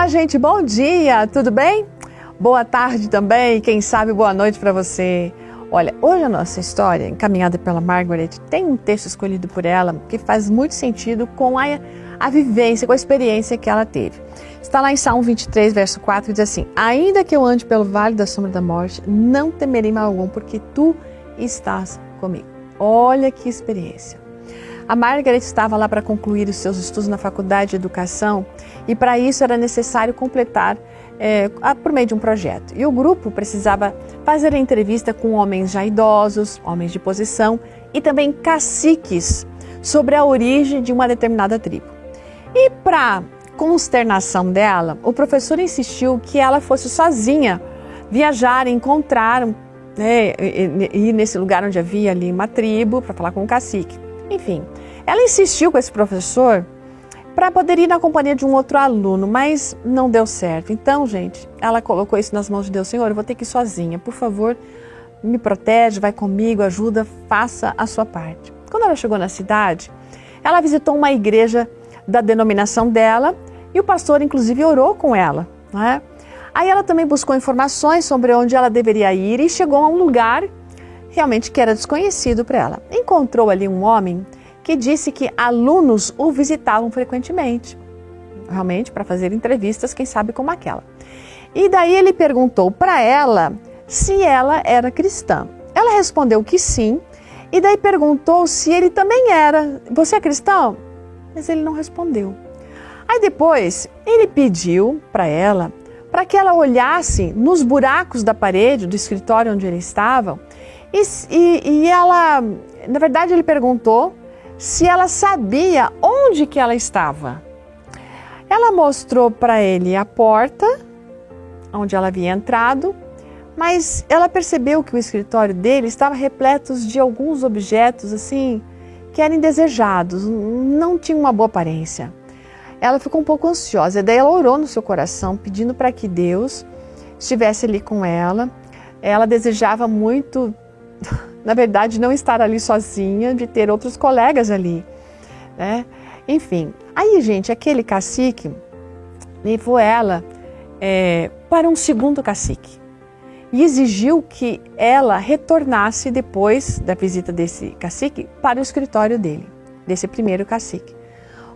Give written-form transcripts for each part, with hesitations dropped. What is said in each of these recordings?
Olá, gente, bom dia, tudo bem? Boa tarde também, quem sabe boa noite para você. Olha, hoje a nossa história, encaminhada pela Margaret, tem um texto escolhido por ela que faz muito sentido com a vivência, com a experiência que ela teve. Está lá em Salmo 23, verso 4, diz assim: ainda que eu ande pelo vale da sombra da morte, não temerei mal algum, porque tu estás comigo. Olha que experiência. A Margaret estava lá para concluir os seus estudos na faculdade de educação e para isso era necessário completar por meio de um projeto. E o grupo precisava fazer a entrevista com homens já idosos, homens de posição e também caciques sobre a origem de uma determinada tribo. E para consternação dela, o professor insistiu que ela fosse sozinha viajar, encontrar, ir nesse lugar onde havia ali uma tribo para falar com o cacique. Enfim, ela insistiu com esse professor para poder ir na companhia de um outro aluno, mas não deu certo. Então, gente, ela colocou isso nas mãos de Deus. Senhor, eu vou ter que ir sozinha, por favor, me protege, vai comigo, ajuda, faça a sua parte. Quando ela chegou na cidade, ela visitou uma igreja da denominação dela e o pastor, inclusive, orou com ela, né? Aí ela também buscou informações sobre onde ela deveria ir e chegou a um lugar realmente que era desconhecido para ela. Encontrou ali um homem que disse que alunos o visitavam frequentemente, realmente para fazer entrevistas, quem sabe como aquela. E daí ele perguntou para ela se ela era cristã. Ela respondeu que sim, e daí perguntou se ele também era. Você é cristão? Mas ele não respondeu. Aí depois ele pediu para ela para que ela olhasse nos buracos da parede do escritório onde eles estavam. E ela, na verdade, ele perguntou se ela sabia onde que ela estava. Ela mostrou para ele a porta onde ela havia entrado, mas ela percebeu que o escritório dele estava repleto de alguns objetos assim que eram indesejados, não tinham uma boa aparência. Ela ficou um pouco ansiosa, daí ela orou no seu coração pedindo para que Deus estivesse ali com ela. Ela desejava muito, na verdade, não estar ali sozinha, de ter outros colegas ali, né? Enfim, aí, gente, aquele cacique levou ela para um segundo cacique e exigiu que ela retornasse depois da visita desse cacique para o escritório dele, desse primeiro cacique.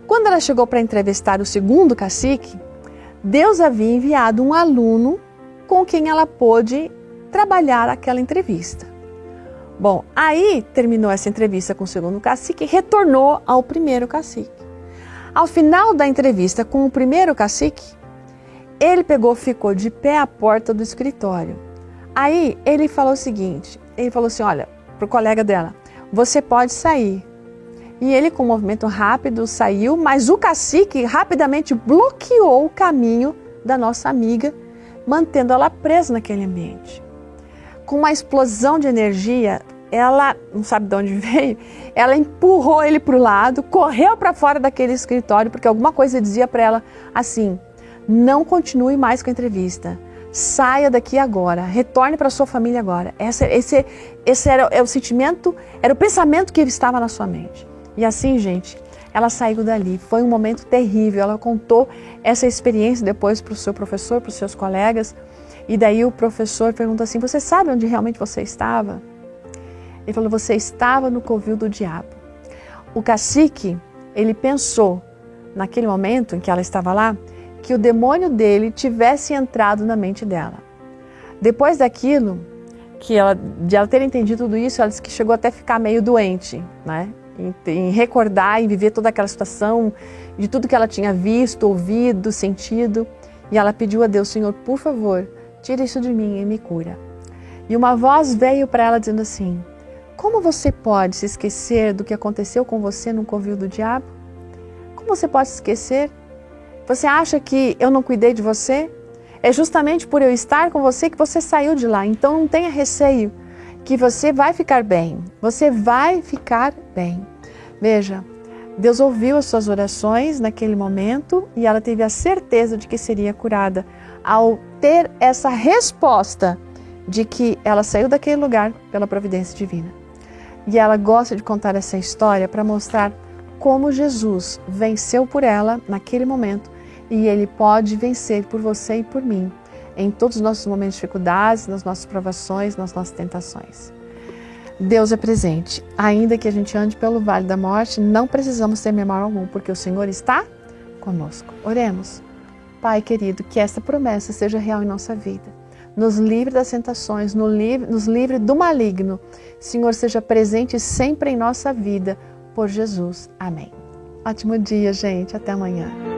Quando ela chegou para entrevistar o segundo cacique, Deus havia enviado um aluno com quem ela pôde trabalhar aquela entrevista. Bom, aí terminou essa entrevista com o segundo cacique e retornou ao primeiro cacique. Ao final da entrevista com o primeiro cacique, ele ficou de pé à porta do escritório. Aí ele falou o seguinte, ele falou assim, olha, para o colega dela, você pode sair. E ele, com um movimento rápido, saiu, mas o cacique rapidamente bloqueou o caminho da nossa amiga, mantendo ela presa naquele ambiente. Com uma explosão de energia, ela, não sabe de onde veio, ela empurrou ele para o lado, correu para fora daquele escritório, porque alguma coisa dizia para ela assim, não continue mais com a entrevista, saia daqui agora, retorne para sua família agora. Esse era o sentimento, era o pensamento que estava na sua mente. E assim, gente, ela saiu dali. Foi um momento terrível. Ela contou essa experiência depois para o seu professor, para os seus colegas. E daí o professor perguntou assim, você sabe onde realmente você estava? Ele falou, você estava no covil do diabo. O cacique, ele pensou, naquele momento em que ela estava lá, que o demônio dele tivesse entrado na mente dela. Depois daquilo, de ela ter entendido tudo isso, ela disse que chegou até a ficar meio doente, né? Em recordar e viver toda aquela situação, de tudo que ela tinha visto, ouvido, sentido. E ela pediu a Deus, Senhor, por favor, tira isso de mim e me cura. E uma voz veio para ela dizendo assim, como você pode se esquecer do que aconteceu com você no covil do diabo? Como você pode se esquecer? Você acha que eu não cuidei de você? É justamente por eu estar com você que você saiu de lá. Então não tenha receio, que você vai ficar bem. Você vai ficar bem. Veja, Deus ouviu as suas orações naquele momento e ela teve a certeza de que seria curada ao ter essa resposta de que ela saiu daquele lugar pela providência divina. E ela gosta de contar essa história para mostrar como Jesus venceu por ela naquele momento e Ele pode vencer por você e por mim, em todos os nossos momentos de dificuldades, nas nossas provações, nas nossas tentações. Deus é presente. Ainda que a gente ande pelo vale da morte, não precisamos temer mal algum, porque o Senhor está conosco. Oremos. Pai querido, que esta promessa seja real em nossa vida. Nos livre das tentações, nos livre do maligno. Senhor, seja presente sempre em nossa vida, por Jesus. Amém. Ótimo dia, gente. Até amanhã.